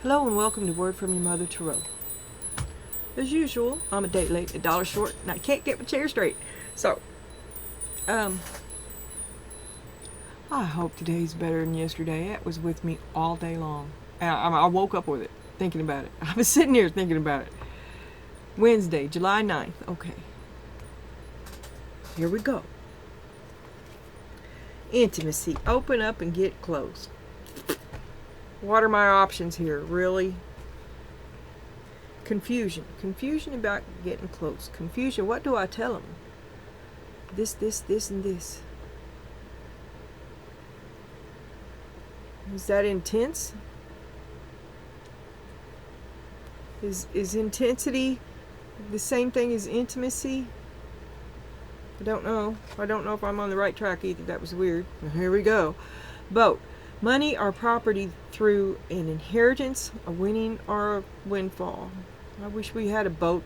Hello and welcome to Word from Your Mother Tarot. As usual, I'm a day late, $1 short, and I can't get my chair straight. So, I hope today's better than yesterday. It was with me all day long. I woke up with it, thinking about it. I was sitting here thinking about it. Wednesday, July 9th. Okay. Here we go. Intimacy. Open up and get close. What are my options here? Really? Confusion. Confusion about getting close. Confusion. What do I tell them? This, and this. Is that intense? Is intensity the same thing as intimacy? I don't know. I don't know if I'm on the right track either. That was weird. Here we go. Boat. Money or property through an inheritance, a winning, or a windfall. I wish we had a boat.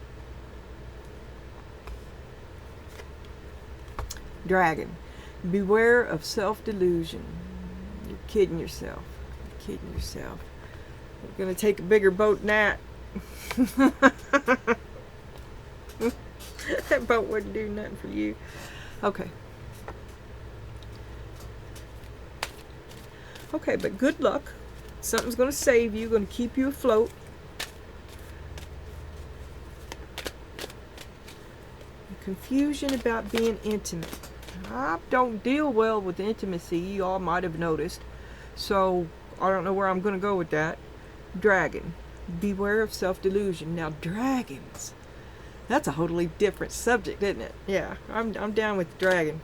Dragon. Beware of self-delusion. You're kidding yourself. You're kidding yourself. We're going to take a bigger boat than that. That boat wouldn't do nothing for you. Okay. Okay, but good luck. Something's going to save you, going to keep you afloat. Confusion about being intimate. I don't deal well with intimacy, you all might have noticed. So, I don't know where I'm going to go with that. Dragon. Beware of self-delusion. Now, dragons. That's a totally different subject, isn't it? Yeah, I'm down with the dragon.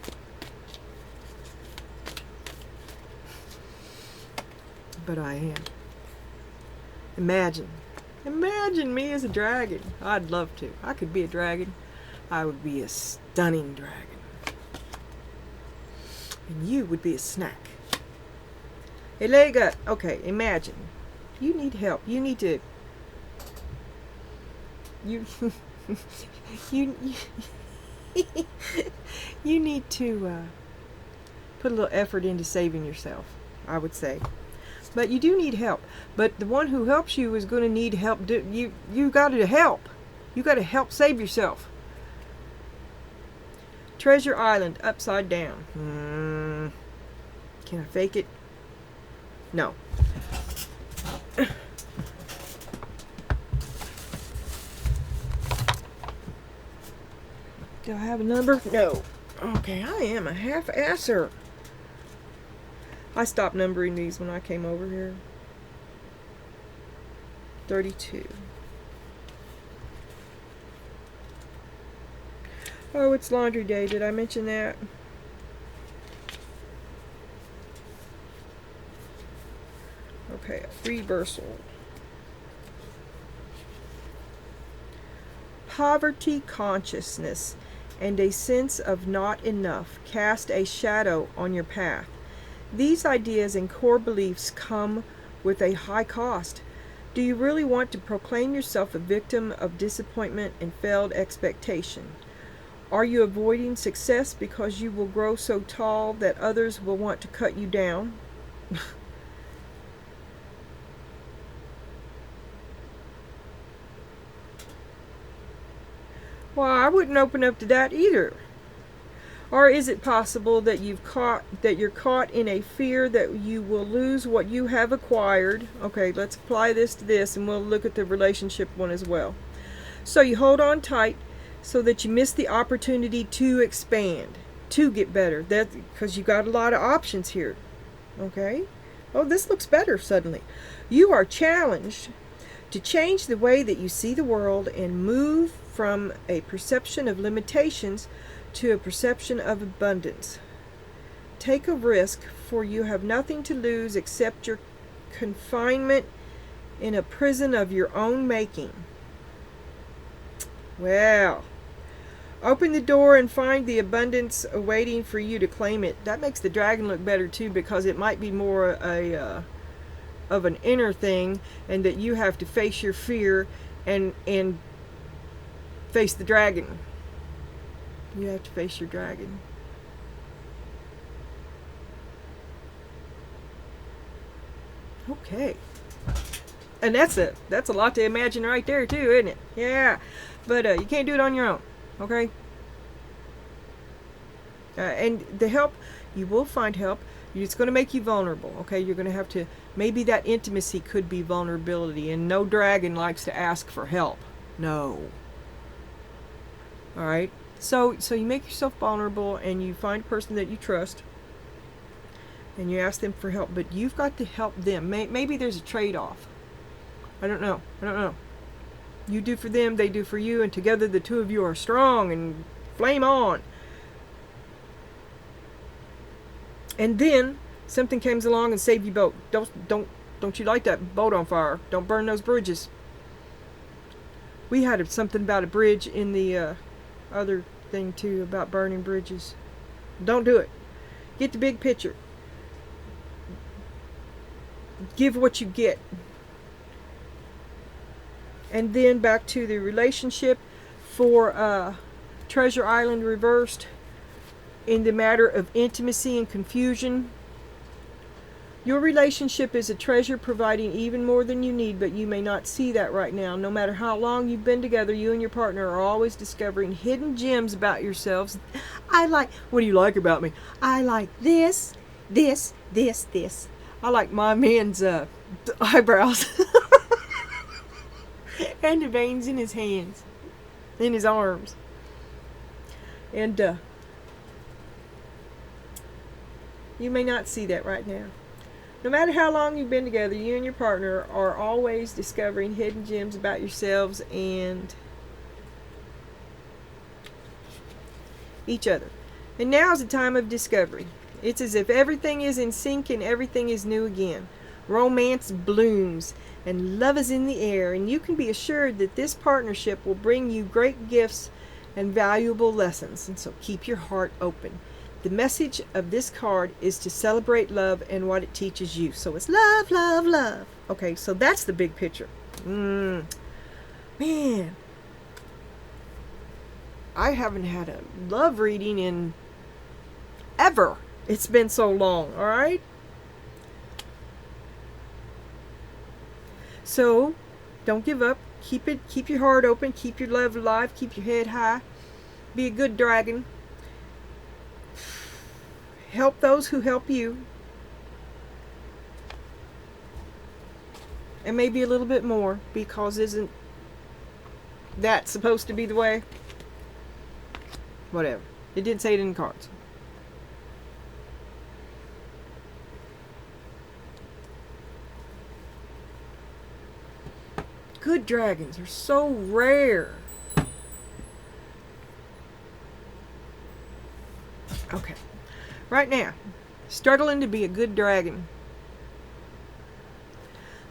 But I am. Imagine me as a dragon. I'd love to. I could be a dragon. I would be a stunning dragon. And you would be a snack. A leg up. Okay, imagine. You need help. You need to... You need to put a little effort into saving yourself, I would say. But you do need help. But the one who helps you is going to need help. You got to help. You got to help save yourself. Treasure Island, upside down. Can I fake it? No. Do I have a number? No. Okay, I am a half-asser. I stopped numbering these when I came over here. 32. Oh, it's laundry day. Did I mention that? Okay, reversal. Poverty consciousness and a sense of not enough cast a shadow on your path. These ideas and core beliefs come with a high cost. Do you really want to proclaim yourself a victim of disappointment and failed expectation? Are you avoiding success because you will grow so tall that others will want to cut you down? Well, I wouldn't open up to that either. Or is it possible that you're caught in a fear that you will lose what you have acquired? Okay, let's apply this to this and we'll look at the relationship one as well. So you hold on tight so that you miss the opportunity to expand, to get better. That's because you got a lot of options here. Okay? Oh, this looks better suddenly. You are challenged to change the way that you see the world and move from a perception of limitations to a perception of abundance. Take a risk, for you have nothing to lose except your confinement in a prison of your own making. Well, open the door and find the abundance awaiting for you to claim it. That makes the dragon look better too, because it might be more of an inner thing, and that you have to face your fear and face the dragon. You have to face your dragon. Okay. And that's a lot to imagine right there too, isn't it? Yeah. But you can't do it on your own. Okay? And the help, you will find help. It's going to make you vulnerable. Okay? You're going to have to, maybe that intimacy could be vulnerability, and no dragon likes to ask for help. No. All right? So you make yourself vulnerable, and you find a person that you trust, and you ask them for help, but you've got to help them. Maybe there's a trade-off. I don't know. You do for them, they do for you, and together the two of you are strong and flame on. And then something comes along and save you both. Don't you light that boat on fire. Don't burn those bridges. We had something about a bridge in the other thing too, about burning bridges. Don't do it. Get the big picture. Give what you get. And then back to the relationship for Treasure Island reversed. In the matter of intimacy and confusion, your relationship is a treasure providing even more than you need, but you may not see that right now. No matter how long you've been together, you and your partner are always discovering hidden gems about yourselves. What do you like about me? I like this. I like my man's eyebrows. And the veins in his hands, in his arms. And you may not see that right now. No matter how long you've been together, you and your partner are always discovering hidden gems about yourselves and each other. And now is the time of discovery. It's as if everything is in sync and everything is new again. Romance blooms and love is in the air, and you can be assured that this partnership will bring you great gifts and valuable lessons. And so keep your heart open. The message of this card is to celebrate love and what it teaches you. So it's love, love, love. Okay, so that's the big picture. Man, I haven't had a love reading in ever. It's been so long, all right? So don't give up. Keep your heart open. Keep your love alive. Keep your head high. Be a good dragon. Help those who help you. And maybe a little bit more, because isn't that supposed to be the way? Whatever. It didn't say it in the cards. Good dragons are so rare. Okay. Right now, struggling to be a good dragon.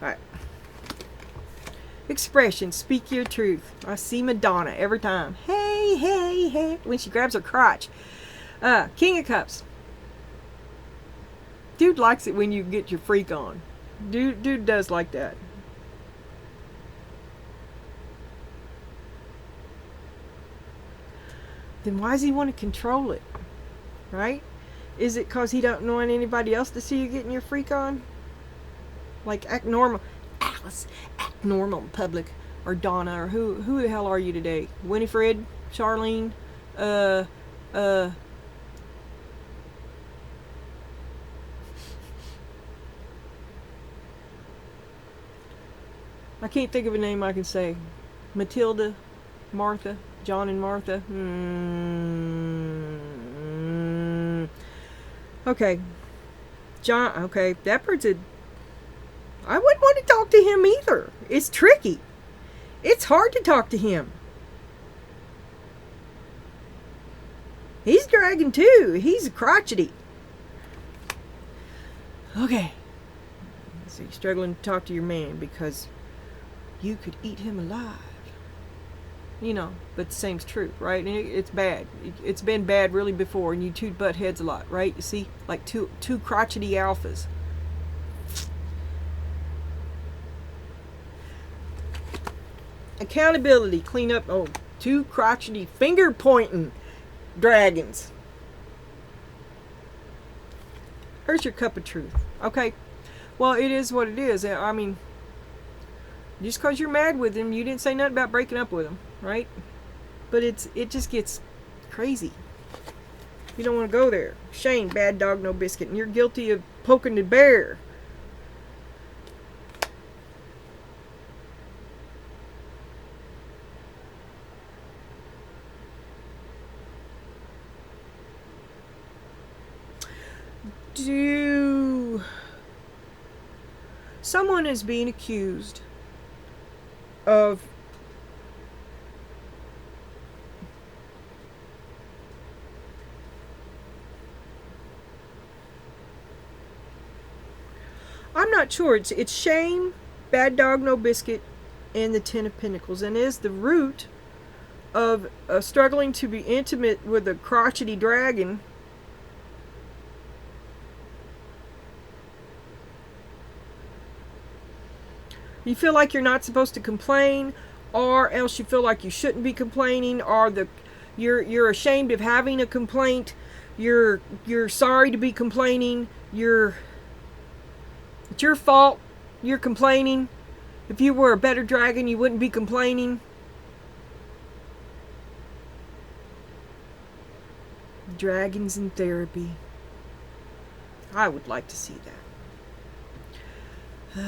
Alright. Expression, speak your truth. I see Madonna every time. Hey, hey, hey. When she grabs her crotch. King of Cups. Dude likes it when you get your freak on. Dude does like that. Then why does he want to control it? Right? Is it because he don't want anybody else to see you getting your freak on? Like, act normal. Alice, act normal in public. Or Donna, or who the hell are you today? Winifred? Charlene? I can't think of a name I can say. Matilda? Martha? John and Martha? Okay. John, okay. That person, I wouldn't want to talk to him either. It's tricky. It's hard to talk to him. He's a dragon too. He's crotchety. Okay. So you're struggling to talk to your man because you could eat him alive. You know, but the same's true, right? And it's bad. It's been bad really before, and you two butt heads a lot, right? You see? Like two crotchety alphas. Accountability, clean up. Oh, two crotchety finger pointing dragons. Here's your cup of truth. Okay? Well, it is what it is. I mean, Just because you're mad with him, you didn't say nothing about breaking up with him, right? But it just gets crazy. You don't want to go there. Shame, bad dog, no biscuit. And you're guilty of poking the bear. Someone is being accused of I'm not sure. It's shame, bad dog, no biscuit, and the Ten of Pentacles, and is the root of struggling to be intimate with a crotchety dragon. You feel like you're not supposed to complain, or else you feel like you shouldn't be complaining, or you're ashamed of having a complaint. You're sorry to be complaining. It's your fault. You're complaining. If you were a better dragon, you wouldn't be complaining. Dragons in therapy. I would like to see that.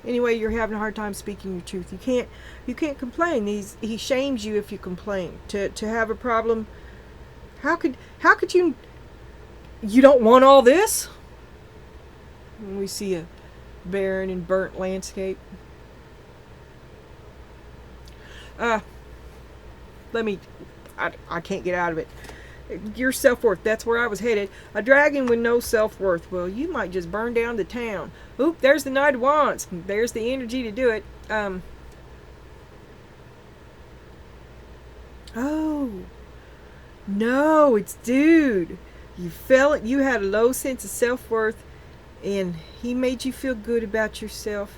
Anyway, you're having a hard time speaking your truth. You can't complain. He shames you if you complain. To have a problem. How could you don't want all this? When we see a barren and burnt landscape. I can't get out of it. Your self-worth, that's where I was headed. A dragon with no self-worth. Well, you might just burn down the town. Oop, there's the Knight of Wands. There's the energy to do it. Oh. No, it's dude. You felt it. You had a low sense of self-worth, and he made you feel good about yourself.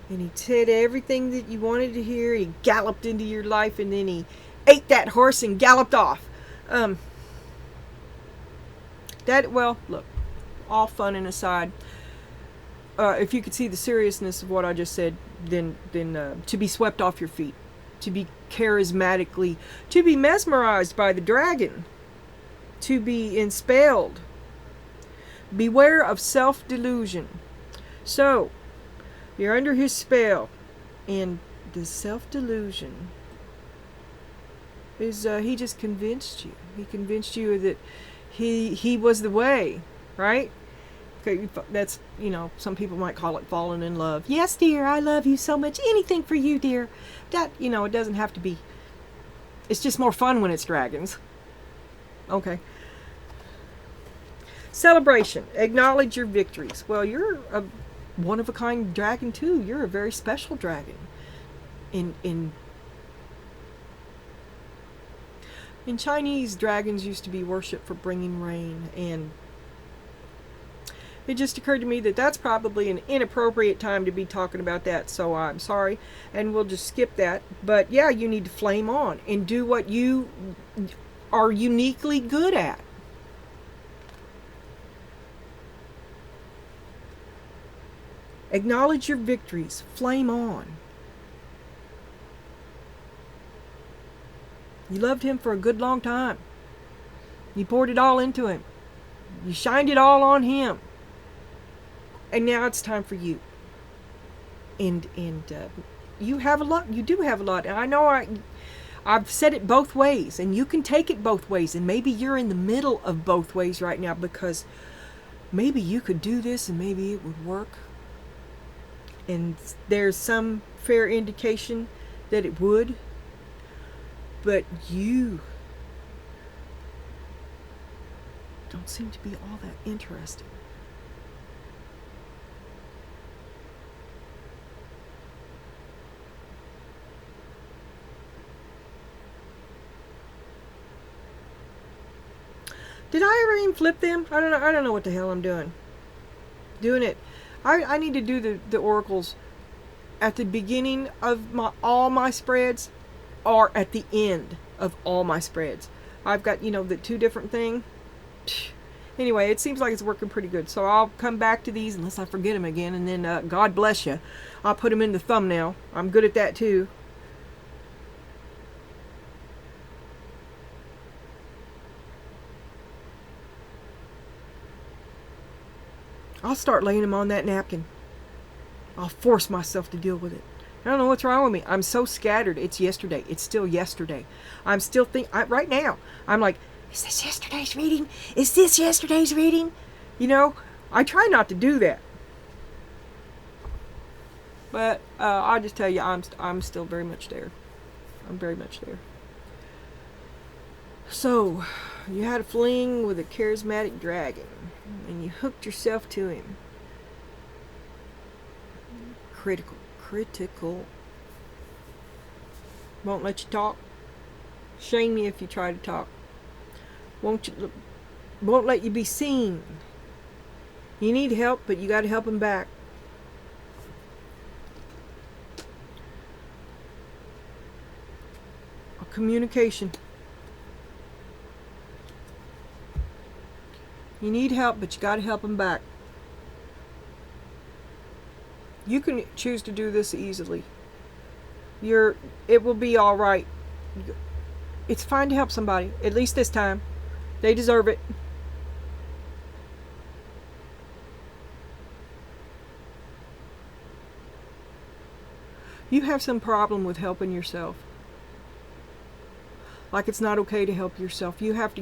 And he said everything that you wanted to hear. He galloped into your life, and then he ate that horse and galloped off. Well, look, all fun and aside, if you could see the seriousness of what I just said, then to be swept off your feet, to be charismatically, to be mesmerized by the dragon, to be enspelled. Beware of self-delusion. So, you're under his spell, and the self-delusion is he just convinced you. He convinced you that he was the way, right? Okay, that's, some people might call it falling in love. Yes, dear, I love you so much. Anything for you, dear. That, it doesn't have to be. It's just more fun when it's dragons. Okay. Celebration. Acknowledge your victories. Well, you're a one-of-a-kind dragon, too. You're a very special dragon. In Chinese, dragons used to be worshipped for bringing rain, and it just occurred to me that that's probably an inappropriate time to be talking about that, so I'm sorry, and we'll just skip that. But yeah, you need to flame on and do what you are uniquely good at. Acknowledge your victories. Flame on. You loved him for a good long time. You poured it all into him. You shined it all on him. And now it's time for you. And you have a lot. You do have a lot. And I know I've said it both ways. And you can take it both ways. And maybe you're in the middle of both ways right now, because maybe you could do this and maybe it would work. And there's some fair indication that it would. But you don't seem to be all that interested. Did I ever even flip them? I don't know what the hell I'm doing. Doing it. I need to do the oracles at the beginning of all my spreads, or at the end of all my spreads. I've got, the two different thing. Anyway, it seems like it's working pretty good. So I'll come back to these unless I forget them again. And then God bless you. I'll put them in the thumbnail. I'm good at that too. I'll start laying them on that napkin. I'll force myself to deal with it. I don't know what's wrong with me. I'm so scattered. It's yesterday. It's still yesterday. I'm still right now. I'm like, is this yesterday's reading? Is this yesterday's reading? You know, I try not to do that. But I'll just tell you, I'm still very much there. I'm very much there. So, you had a fling with a charismatic dragon, and you hooked yourself to him. Critical. Won't let you talk. Shame you if you try to talk. Won't let you be seen. You need help, but you got to help him back. Communication. You need help, but you got to help him back. You can choose to do this easily. It will be all right. It's fine to help somebody, at least this time. They deserve it. You have some problem with helping yourself. Like it's not okay to help yourself. You have to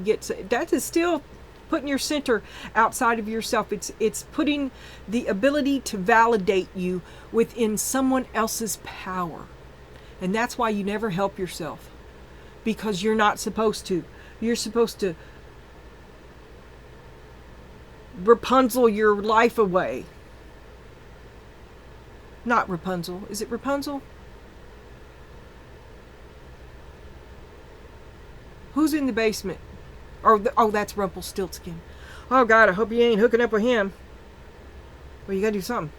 that is still putting your center outside of yourself. It's putting the ability to validate you within someone else's power. And that's why you never help yourself. Because you're not supposed to. You're supposed to Rapunzel your life away. Not Rapunzel. Is it Rapunzel? Who's in the basement? Oh, that's Rumpelstiltskin. Oh, God, I hope you ain't hooking up with him. Well, you gotta do something.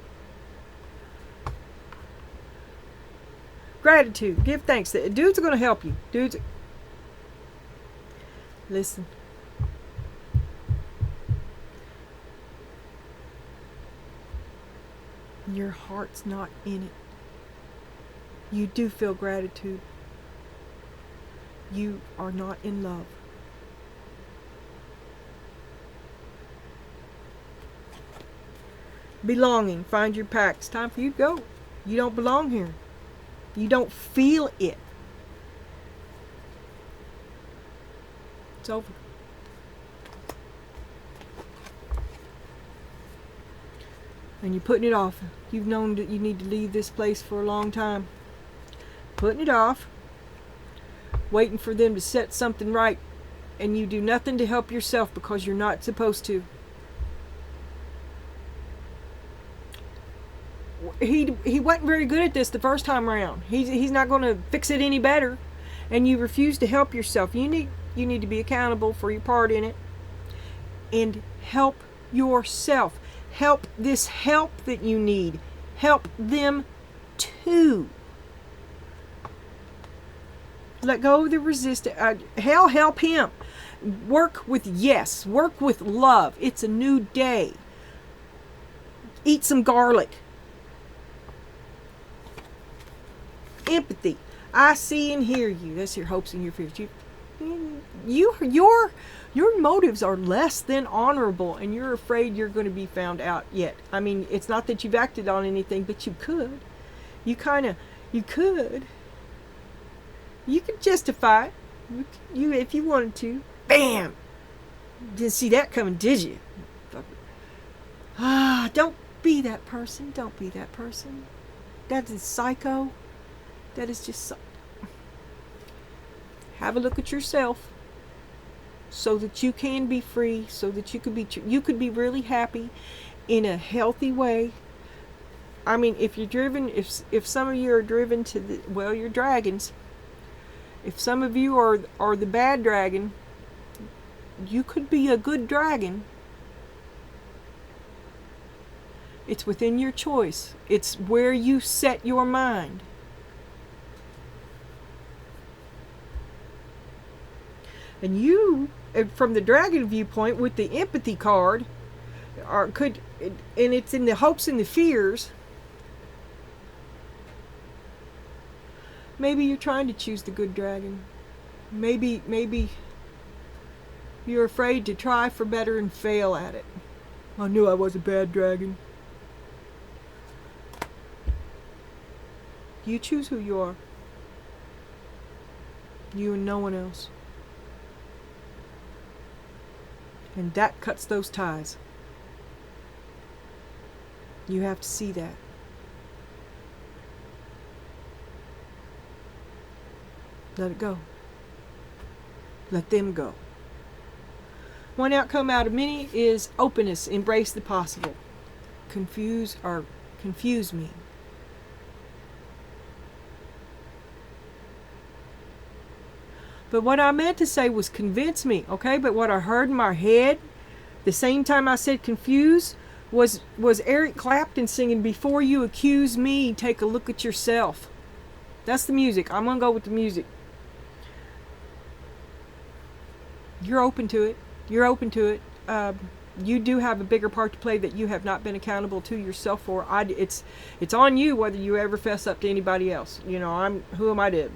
Gratitude. Give thanks. Dudes are gonna help you. Listen. Your heart's not in it. You do feel gratitude. You are not in love. Belonging. Find your pack. It's time for you to go. You don't belong here. You don't feel it. It's over. And you're putting it off. You've known that you need to leave this place for a long time. Putting it off. Waiting for them to set something right. And you do nothing to help yourself because you're not supposed to. He wasn't very good at this the first time around. He's not going to fix it any better. And you refuse to help yourself. You need to be accountable for your part in it. And help yourself. Help this help that you need. Help them too. Let go of the resistance. Help him. Work with yes. Work with love. It's a new day. Eat some garlic. Empathy. I see and hear you. That's your hopes and your fears. Your motives are less than honorable, and you're afraid you're going to be found out yet. I mean, it's not that you've acted on anything, but you could. You could. You could justify it. You if you wanted to. Bam! Didn't see that coming, did you? Don't be that person. Don't be that person. That is psycho. That is just... Have a look at yourself so that you can be free, so that you could be really happy in a healthy way. I mean, if you're driven, if some of you are driven to you're dragons. If some of you are the bad dragon, you could be a good dragon. It's within your choice. It's where you set your mind. And you, from the dragon viewpoint, with the empathy card, and it's in the hopes and the fears. Maybe you're trying to choose the good dragon. Maybe you're afraid to try for better and fail at it. I knew I was a bad dragon. You choose who you are. You and no one else. And that cuts those ties. You have to see that. Let it go. Let them go. One outcome out of many is openness. Embrace the possible. Confuse me. But what I meant to say was convince me, okay? But what I heard in my head, the same time I said confuse, was Eric Clapton singing, "Before you accuse me, take a look at yourself." That's the music. I'm going to go with the music. You're open to it. You're open to it. You do have a bigger part to play that you have not been accountable to yourself for. It's on you whether you ever fess up to anybody else. You know, who am I to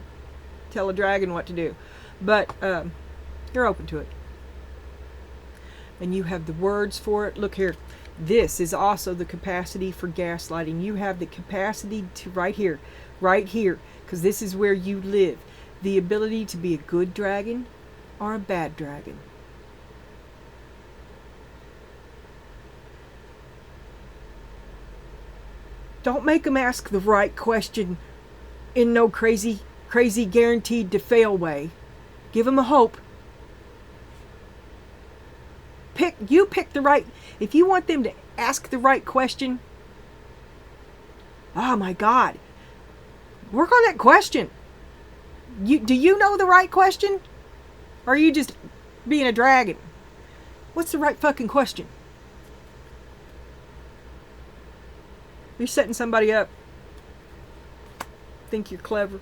tell a dragon what to do? But you're open to it. And you have the words for it. Look here. This is also the capacity for gaslighting. You have the capacity to, right here, because this is where you live. The ability to be a good dragon or a bad dragon. Don't make them ask the right question in no crazy guaranteed to fail way. Give them a hope. Pick the right. If you want them to ask the right question, oh my God, work on that question. Do you know the right question? Or are you just being a dragon? What's the right fucking question? You're setting somebody up. Think you're clever.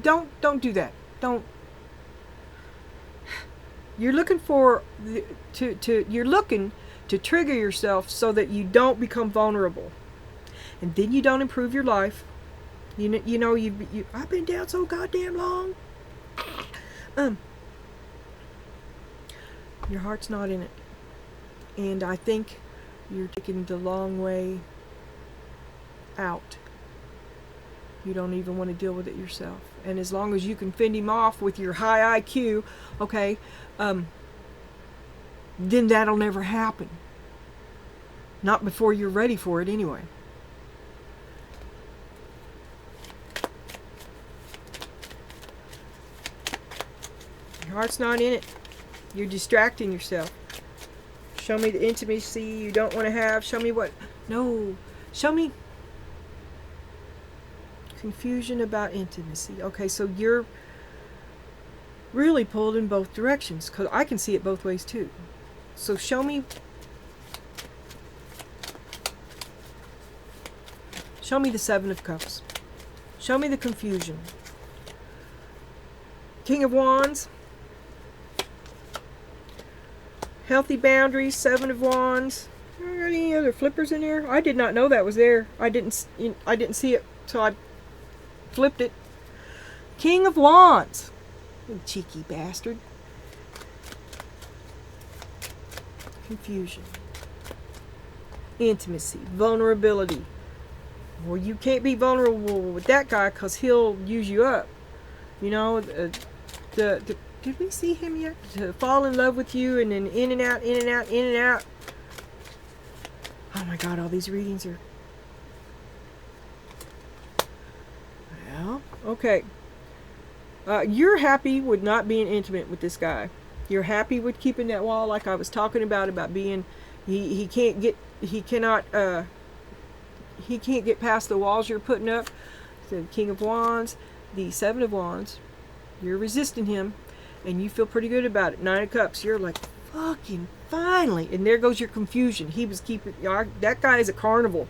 Don't do that. Don't. You're looking you're looking to trigger yourself so that you don't become vulnerable, and then you don't improve your life. You know I've been down so goddamn long. Your heart's not in it, and I think you're taking the long way out. You don't even want to deal with it yourself. And as long as you can fend him off with your high IQ, okay, then that'll never happen. Not before you're ready for it anyway. Your heart's not in it. You're distracting yourself. Show me the intimacy you don't want to have. Show me what... No. Show me... Confusion about intimacy. Okay, so you're really pulled in both directions, because I can see it both ways too. So show me the Seven of Cups. Show me the confusion. King of Wands. Healthy boundaries. Seven of Wands. Are there any other flippers in here? I did not know that was there. I didn't see it, so I flipped it. King of Wands. You cheeky bastard. Confusion. Intimacy. Vulnerability. Well, you can't be vulnerable with that guy because he'll use you up. You know, did we see him yet? To fall in love with you and then in and out, in and out, in and out. Oh my God, all these readings are... Well, okay. You're happy with not being intimate with this guy. You're happy with keeping that wall, like I was talking about being... He can't get past the walls you're putting up. The King of Wands, the Seven of Wands. You're resisting him, and you feel pretty good about it. Nine of Cups. You're like, fucking finally. And there goes your confusion. He was keeping... that guy is a carnival.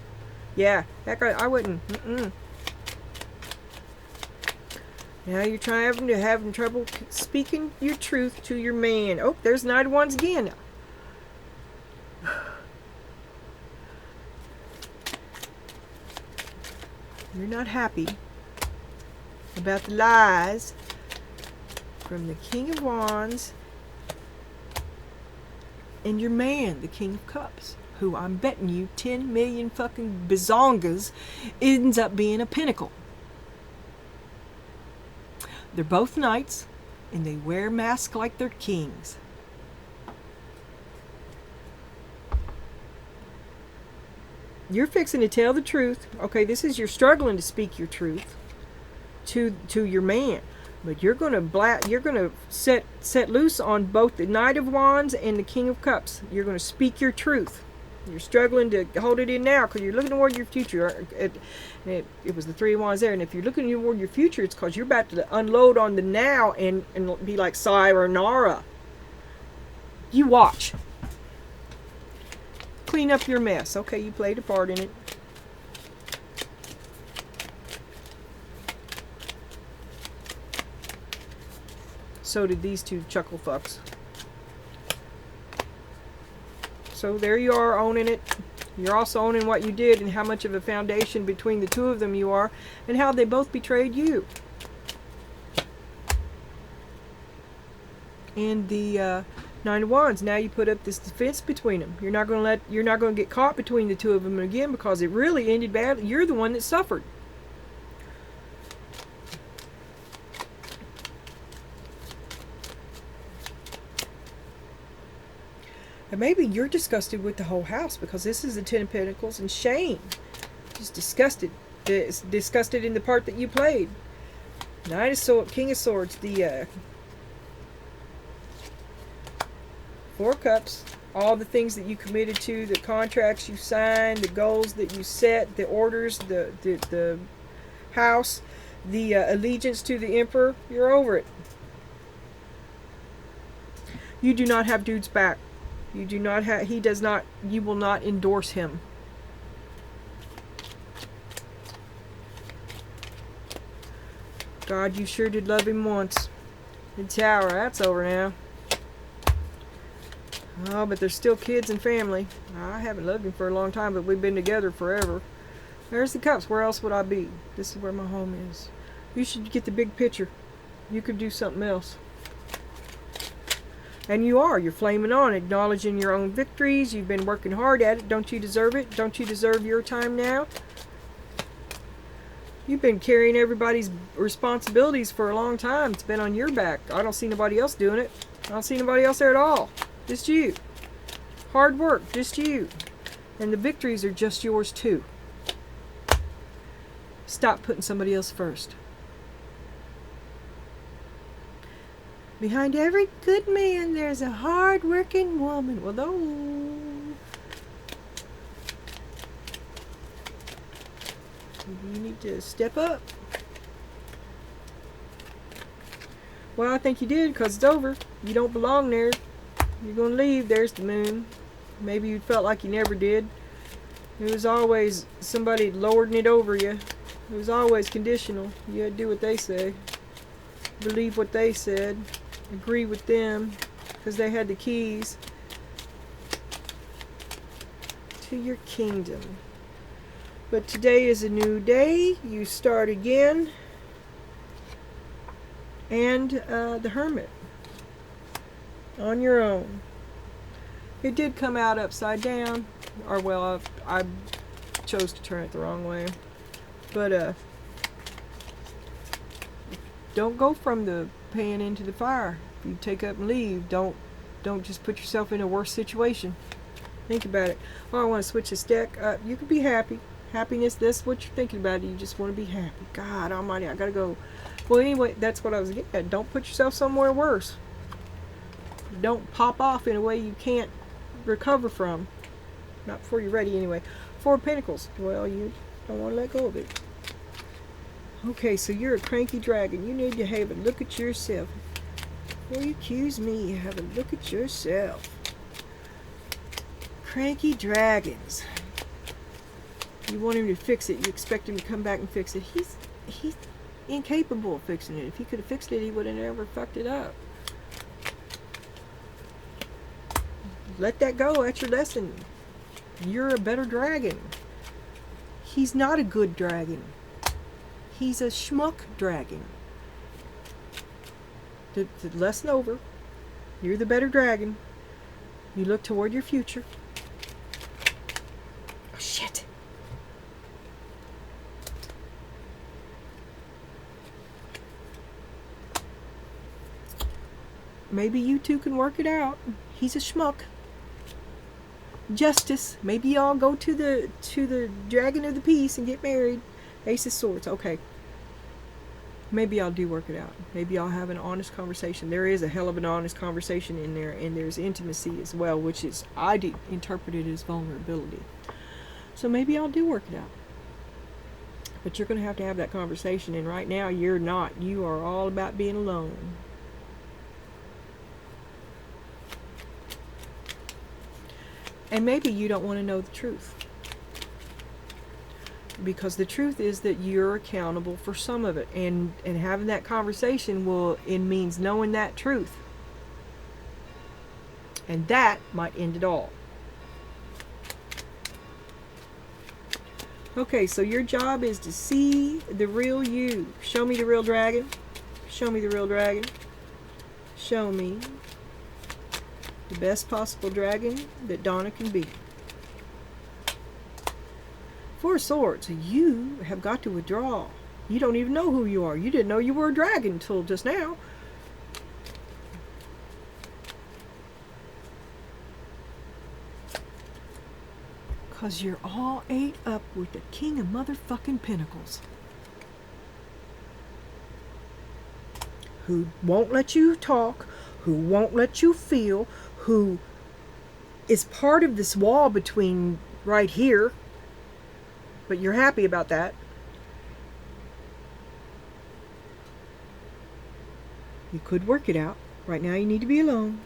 Yeah, that guy, I wouldn't... Now you're having trouble speaking your truth to your man. Oh, there's Knight of Wands again. You're not happy about the lies from the King of Wands and your man, the King of Cups, who I'm betting you 10 million fucking bazongas ends up being a pentacle. They're both knights, and they wear masks like they're kings. You're fixing to tell the truth. Okay, this is you're struggling to speak your truth to your man, but you're gonna set loose on both the Knight of Wands and the King of Cups. You're gonna speak your truth. You're struggling to hold it in now because you're looking toward your future. It was the Three of Wands there, and if you're looking toward your future, it's because you're about to unload on the now and be like Sayonara. You watch. Clean up your mess. Okay, you played a part in it. So did these two chuckle fucks. So there you are, owning it. You're also owning what you did and how much of a foundation between the two of them you are and how they both betrayed you. And the Nine of Wands, now you put up this defense between them. You're not going to get caught between the two of them again because it really ended badly. You're the one that suffered. And maybe you're disgusted with the whole house because this is the Ten of Pentacles and shame. Just disgusted. Disgusted in the part that you played. Knight of Swords, King of Swords, the Four of Cups. All the things that you committed to, the contracts you signed, the goals that you set, the orders, the house, the allegiance to the Emperor. You're over it. You do not have dude's back. You do not have, he does not, you will not endorse him. God, you sure did love him once. The Tower, that's over now. Oh, but there's still kids and family. I haven't loved him for a long time, but we've been together forever. There's the Cups. Where else would I be? This is where my home is. You should get the big picture. You could do something else. And you are. You're flaming on, acknowledging your own victories. You've been working hard at it. Don't you deserve it? Don't you deserve your time now? You've been carrying everybody's responsibilities for a long time. It's been on your back. I don't see nobody else doing it. I don't see nobody else there at all. Just you. Hard work. Just you. And the victories are just yours too. Stop putting somebody else first. Behind every good man, there's a hard-working woman. Well, though, you need to step up. Well, I think you did, because it's over. You don't belong there. You're going to leave. There's the moon. Maybe you felt like you never did. It was always somebody lording it over you. It was always conditional. You had to do what they say. Believe what they said. Agree with them because they had the keys to your kingdom. But today is a new day. You start again. And the Hermit on your own. It did come out upside down, or well, I chose to turn it the wrong way. But don't go from the pan into the fire. If you take up and leave, don't just put yourself in a worse situation. Think about it. Oh, I want to switch this deck. You could be happy. Happiness, that's what you're thinking about. You just want to be happy. God almighty, I gotta go. Well, anyway, that's what I was getting at. Don't put yourself somewhere worse. Don't pop off in a way you can't recover from. Not before you're ready, anyway. Four of Pentacles. Well, you don't want to let go of it. Okay, so you're a cranky dragon. You need to have a look at yourself. Before you accuse me, have a look at yourself. Cranky dragons. You want him to fix it. You expect him to come back and fix it. He's incapable of fixing it. If he could have fixed it, he would have never fucked it up. Let that go. That's your lesson. You're a better dragon. He's not a good dragon. He's a schmuck dragon. The lesson over. You're the better dragon. You look toward your future. Oh, shit. Maybe you two can work it out. He's a schmuck. Justice. Maybe y'all go to the Dragon of the Peace and get married. Ace of Swords. Okay. Maybe I'll do work it out. Maybe I'll have an honest conversation. There is a hell of an honest conversation in there, and there's intimacy as well, which is, I do interpret it as vulnerability. So maybe I'll do work it out. But you're going to have that conversation, and right now you're not. You are all about being alone. And maybe you don't want to know the truth. Because the truth is that you're accountable for some of it. And having that conversation it means knowing that truth. And that might end it all. Okay, so your job is to see the real you. Show me the real dragon. Show me the real dragon. Show me the best possible dragon that Donna can be. Four of Swords, you have got to withdraw. You don't even know who you are. You didn't know you were a dragon until just now. Because you're all ate up with the King of motherfucking Pentacles. Who won't let you talk, who won't let you feel, who is part of this wall between right here. But you're happy about that. You could work it out. Right now you need to be alone.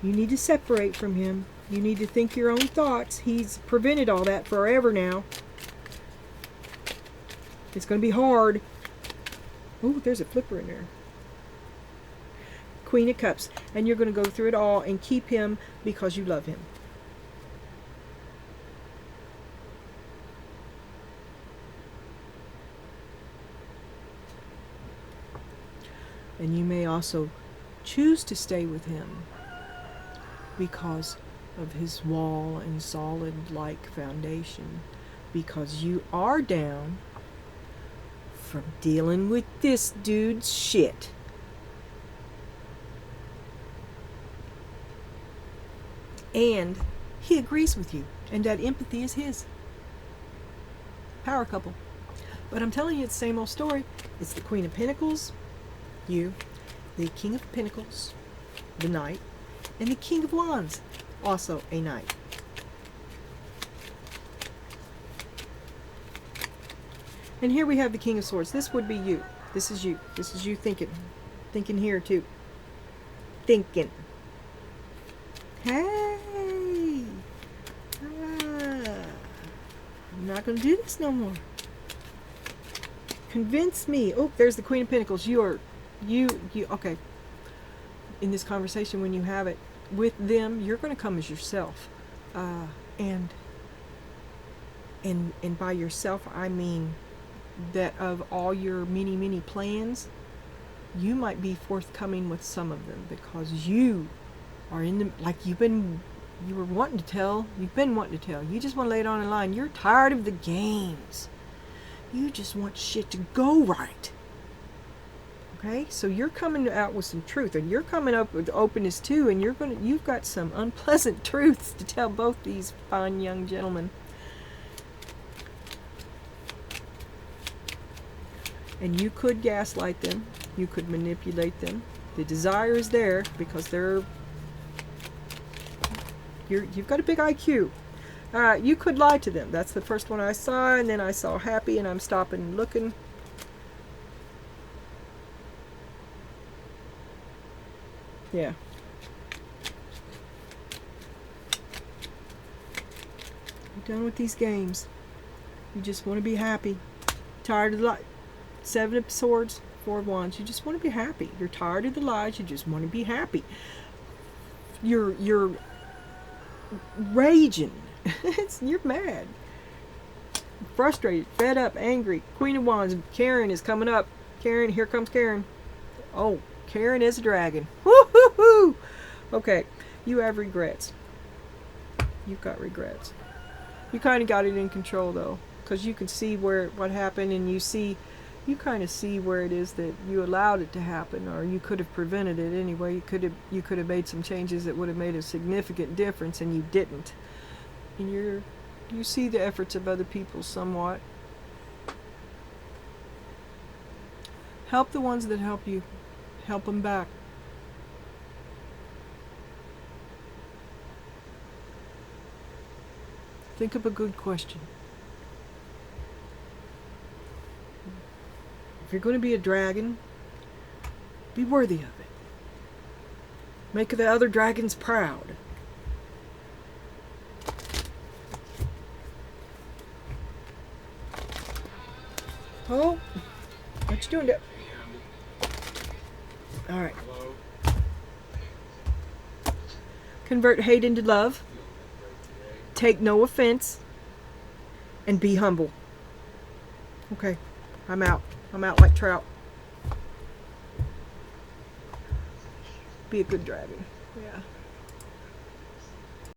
You need to separate from him. You need to think your own thoughts. He's prevented all that forever now. It's going to be hard. Oh, there's a flipper in there. Queen of Cups. And you're going to go through it all and keep him because you love him. And you may also choose to stay with him because of his wall and solid-like foundation. Because you are down from dealing with this dude's shit. And he agrees with you. And that empathy is his. Power couple. But I'm telling you, it's the same old story. It's the Queen of Pentacles, you, the King of Pentacles, the Knight, and the King of Wands, also a Knight. And here we have the King of Swords. This would be you. This is you. This is you thinking. Thinking here too. Thinking. Hey! I'm not going to do this no more. Convince me. Oh, there's the Queen of Pentacles. You, okay. In this conversation, when you have it with them, you're going to come as yourself. And by yourself, I mean that of all your many plans, you might be forthcoming with some of them because you are in the, like you've been wanting to tell. You just want to lay it on the line. You're tired of the games. You just want shit to go right. Okay, so you're coming out with some truth, and you're coming up with openness too, and you've got some unpleasant truths to tell both these fine young gentlemen. And you could gaslight them, you could manipulate them. The desire is there because you've got a big IQ. You could lie to them. That's the first one I saw, and then I saw happy, and I'm stopping and looking. Yeah. You're done with these games. You just want to be happy. Tired of the lies. 7 of Swords, 4 of Wands. You just want to be happy. You're tired of the lies. You just want to be happy. You're raging. You're mad. frustrated, fed up, angry. Queen of Wands. Karen is coming up. Karen, here comes Karen. Oh, Karen is a dragon. Woo-hoo-hoo! Okay, you have regrets. You've got regrets. You kind of got it in control though, because you can see what happened, and you kind of see where it is that you allowed it to happen, or you could have prevented it anyway. You could have made some changes that would have made a significant difference, and you didn't. And you see the efforts of other people somewhat. Help the ones that help you. Help them back. Think of a good question. If you're going to be a dragon, be worthy of it. Make the other dragons proud. Oh, what you doing there? All right. Convert hate into love. Take no offense. And be humble. Okay, I'm out. I'm out like trout. Be a good dragon. Yeah.